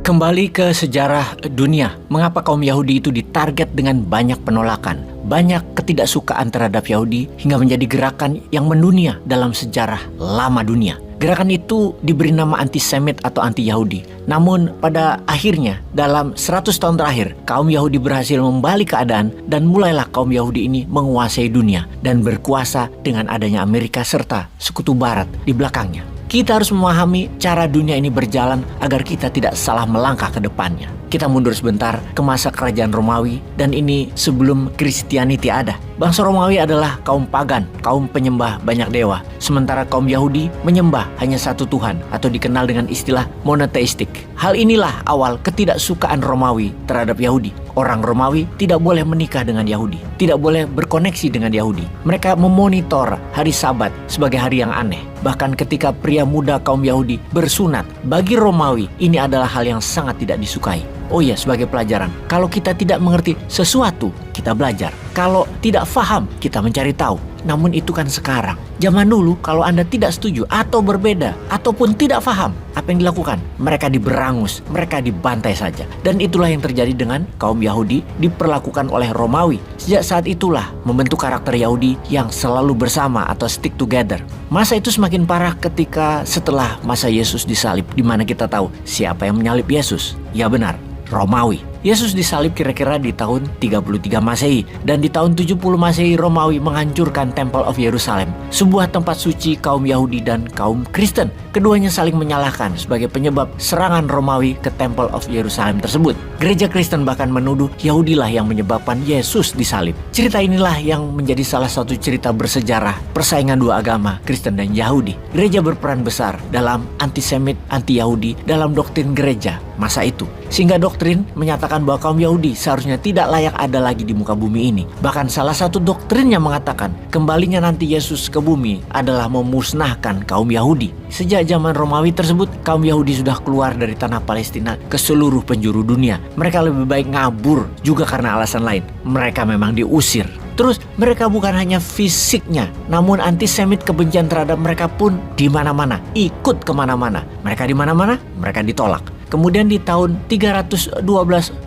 Kembali ke sejarah dunia, mengapa kaum Yahudi itu ditarget dengan banyak penolakan, banyak ketidaksukaan terhadap Yahudi hingga menjadi gerakan yang mendunia dalam sejarah lama dunia. Gerakan itu diberi nama antisemit atau anti-Yahudi. Namun pada akhirnya dalam 100 tahun terakhir, kaum Yahudi berhasil membalik keadaan dan mulailah kaum Yahudi ini menguasai dunia dan berkuasa dengan adanya Amerika serta sekutu barat di belakangnya. Kita harus memahami cara dunia ini berjalan agar kita tidak salah melangkah ke depannya. Kita mundur sebentar ke masa kerajaan Romawi, dan ini sebelum Christianity ada. Bangsa Romawi adalah kaum pagan, kaum penyembah banyak dewa. Sementara kaum Yahudi menyembah hanya satu Tuhan atau dikenal dengan istilah monoteistik. Hal inilah awal ketidaksukaan Romawi terhadap Yahudi. Orang Romawi tidak boleh menikah dengan Yahudi, tidak boleh berkoneksi dengan Yahudi. Mereka memonitor hari Sabat sebagai hari yang aneh. Bahkan ketika pria muda kaum Yahudi bersunat, bagi Romawi ini adalah hal yang sangat tidak disukai. Oh iya, sebagai pelajaran, kalau kita tidak mengerti sesuatu, kita belajar. Kalau tidak paham, kita mencari tahu. Namun itu kan sekarang. Zaman dulu, kalau Anda tidak setuju atau berbeda, ataupun tidak paham, apa yang dilakukan? Mereka diberangus, mereka dibantai saja. Dan itulah yang terjadi dengan kaum Yahudi diperlakukan oleh Romawi. Sejak saat itulah membentuk karakter Yahudi yang selalu bersama atau stick together. Masa itu semakin parah ketika setelah masa Yesus disalib, di mana kita tahu siapa yang menyalib Yesus. Ya benar, Romawi. Yesus disalib kira-kira di tahun 33 Masehi, dan di tahun 70 Masehi Romawi menghancurkan Temple of Yerusalem, sebuah tempat suci kaum Yahudi dan kaum Kristen. Keduanya saling menyalahkan sebagai penyebab serangan Romawi ke Temple of Yerusalem tersebut. Gereja Kristen bahkan menuduh Yahudilah yang menyebabkan Yesus disalib. Cerita inilah yang menjadi salah satu cerita bersejarah persaingan dua agama, Kristen dan Yahudi. Gereja berperan besar dalam antisemit, anti-Yahudi dalam doktrin gereja masa itu, sehingga doktrin menyatakan bahwa kaum Yahudi seharusnya tidak layak ada lagi di muka bumi ini. Bahkan salah satu doktrinnya mengatakan kembalinya nanti Yesus ke bumi adalah memusnahkan kaum Yahudi. Sejak zaman Romawi tersebut, kaum Yahudi sudah keluar dari tanah Palestina ke seluruh penjuru dunia. Mereka lebih baik ngabur juga karena alasan lain. Mereka memang diusir. Terus mereka bukan hanya fisiknya, namun antisemit, kebencian terhadap mereka pun di mana-mana, ikut kemana-mana. Mereka di mana-mana, mereka ditolak. Kemudian di tahun 312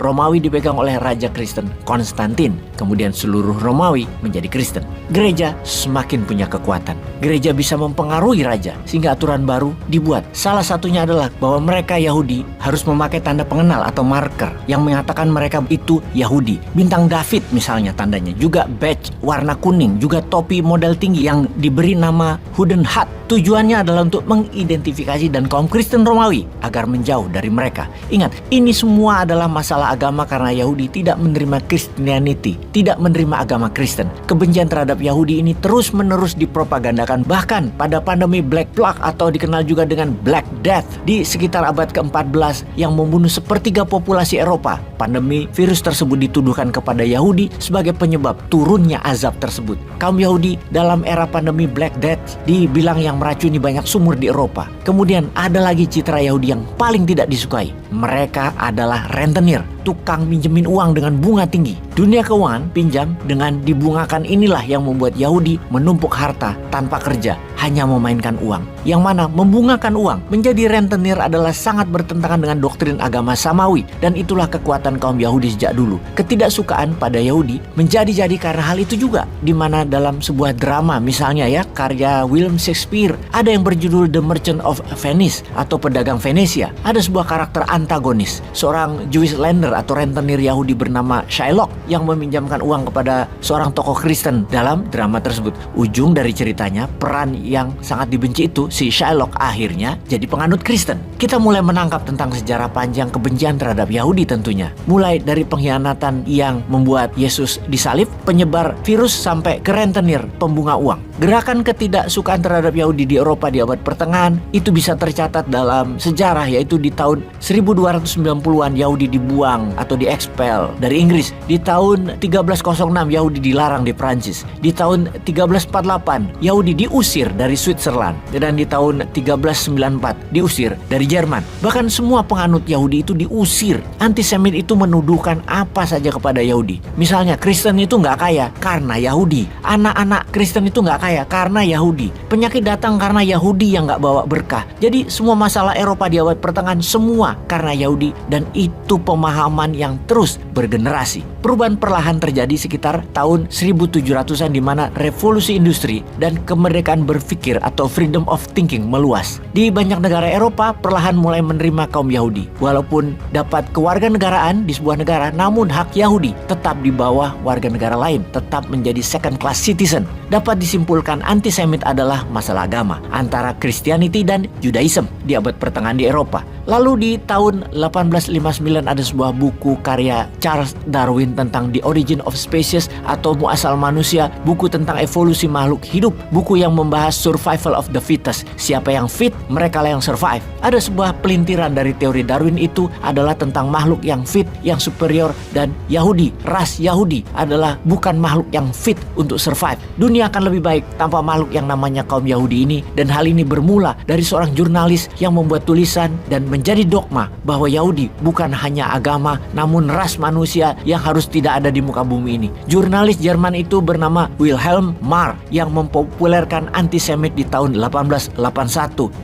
Romawi dipegang oleh Raja Kristen Konstantin. Kemudian seluruh Romawi menjadi Kristen. Gereja semakin punya kekuatan. Gereja bisa mempengaruhi raja sehingga aturan baru dibuat. Salah satunya adalah bahwa mereka Yahudi harus memakai tanda pengenal atau marker yang mengatakan mereka itu Yahudi. Bintang David misalnya tandanya, juga badge warna kuning, juga topi model tinggi yang diberi nama Hooded Hat. Tujuannya adalah untuk mengidentifikasi dan kaum Kristen Romawi agar menjauh dari mereka. Ingat, ini semua adalah masalah agama karena Yahudi tidak menerima Christianity, tidak menerima agama Kristen. Kebencian terhadap Yahudi ini terus-menerus dipropagandakan bahkan pada pandemi Black Plague atau dikenal juga dengan Black Death di sekitar abad ke-14 yang membunuh sepertiga populasi Eropa. Pandemi virus tersebut dituduhkan kepada Yahudi sebagai penyebab turunnya azab tersebut. Kaum Yahudi dalam era pandemi Black Death dibilang yang meracuni banyak sumur di Eropa. Kemudian ada lagi citra Yahudi yang paling tidak disukai. Mereka adalah rentenir, tukang minjemin uang dengan bunga tinggi. Dunia keuangan pinjam dengan dibungakan inilah yang membuat Yahudi menumpuk harta tanpa kerja, hanya memainkan uang. Yang mana membungakan uang menjadi rentenir adalah sangat bertentangan dengan doktrin agama Samawi, dan itulah kekuatan kaum Yahudi sejak dulu. Ketidaksukaan pada Yahudi menjadi karena hal itu juga, di mana dalam sebuah drama misalnya ya karya William Shakespeare ada yang berjudul The Merchant of Venice atau Pedagang Venesia. Ada sebuah karakter antagonis, seorang Jewish lender atau rentenir Yahudi bernama Shylock yang meminjamkan uang kepada seorang tokoh Kristen dalam drama tersebut. Ujung dari ceritanya, peran yang sangat dibenci itu, si Shylock akhirnya jadi penganut Kristen. Kita mulai menangkap tentang sejarah panjang kebencian terhadap Yahudi tentunya. Mulai dari pengkhianatan yang membuat Yesus disalib, penyebar virus sampai ke rentenir pembunga uang. Gerakan ketidaksukaan terhadap Yahudi di Eropa di abad pertengahan itu bisa tercatat dalam sejarah, yaitu di tahun 1290-an Yahudi dibuang atau diekspel dari Inggris. Di tahun 1306 Yahudi dilarang di Prancis. Di tahun 1348 Yahudi diusir dari Switzerland, dan di tahun 1394 diusir dari Jerman. Bahkan semua penganut Yahudi itu diusir. Antisemit itu menuduhkan apa saja kepada Yahudi. Misalnya Kristen itu nggak kaya karena Yahudi. Anak-anak Kristen itu nggak kaya kaya karena Yahudi. Penyakit datang karena Yahudi yang gak bawa berkah. Jadi semua masalah Eropa di abad pertengahan semua karena Yahudi, dan itu pemahaman yang terus bergenerasi. Perubahan perlahan terjadi sekitar tahun 1700-an di mana revolusi industri dan kemerdekaan berpikir atau freedom of thinking meluas. Di banyak negara Eropa perlahan mulai menerima kaum Yahudi. Walaupun dapat kewarganegaraan di sebuah negara, namun hak Yahudi tetap di bawah warga negara lain, tetap menjadi second class citizen. Dapat disimpulkan antisemit adalah masalah agama antara Christianity dan Judaism di abad pertengahan di Eropa. Lalu di tahun 1859 ada sebuah buku karya Charles Darwin tentang The Origin of Species atau Muasal Manusia, buku tentang evolusi makhluk hidup, buku yang membahas survival of the fittest. Siapa yang fit, mereka lah yang survive. Ada sebuah pelintiran dari teori Darwin itu adalah tentang makhluk yang fit, yang superior, dan Yahudi, ras Yahudi adalah bukan makhluk yang fit untuk survive. Dunia akan lebih baik tanpa makhluk yang namanya kaum Yahudi ini, dan hal ini bermula dari seorang jurnalis yang membuat tulisan dan menjadi dogma bahwa Yahudi bukan hanya agama namun ras manusia yang harus tidak ada di muka bumi ini. Jurnalis Jerman itu bernama Wilhelm Marr yang mempopulerkan antisemit di tahun 1881.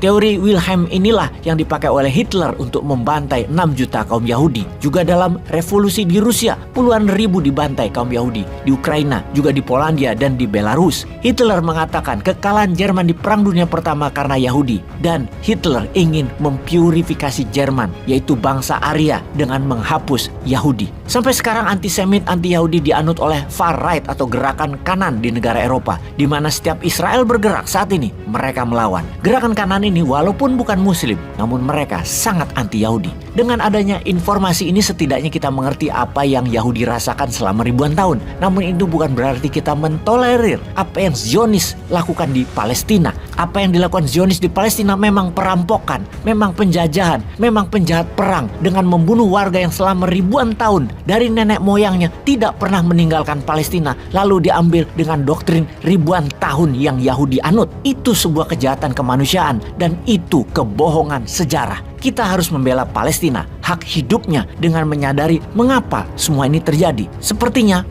Teori Wilhelm inilah yang dipakai oleh Hitler untuk membantai 6 juta kaum Yahudi. Juga dalam revolusi di Rusia, puluhan ribu dibantai kaum Yahudi. Di Ukraina, juga di Polandia dan di Belarus. Hitler mengatakan kekalahan Jerman di Perang Dunia Pertama karena Yahudi, dan Hitler ingin mempurifikasi Jerman, yaitu bangsa Arya, dengan menghapus Yahudi. Sampai sekarang antisemit, anti-Yahudi dianut oleh far right atau gerakan kanan di negara Eropa, di mana setiap Israel bergerak saat ini, mereka melawan. Gerakan kanan ini walaupun bukan muslim, namun mereka sangat anti-Yahudi. Dengan adanya informasi ini setidaknya kita mengerti apa yang Yahudi rasakan selama ribuan tahun. Namun itu bukan berarti kita mentolerir apa yang Zionis lakukan di Palestina. Apa yang dilakukan Zionis di Palestina memang perampokan, memang penjajahan, memang penjahat perang dengan membunuh warga yang selama ribuan tahun dari nenek moyangnya tidak pernah meninggalkan Palestina, lalu diambil dengan doktrin ribuan tahun yang Yahudi anut. Itu sebuah kejahatan kemanusiaan dan itu kebohongan sejarah. Kita harus membela Palestina, hak hidupnya, dengan menyadari mengapa semua ini terjadi. Sepertinya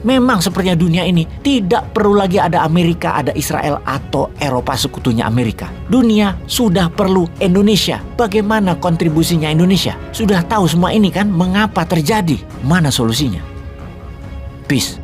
dunia ini tidak perlu lagi ada Amerika, ada Israel atau Eropa sekutunya Amerika. Dunia sudah perlu Indonesia. Bagaimana kontribusinya Indonesia? Sudah tahu semua ini kan mengapa terjadi? Mana solusinya? Peace.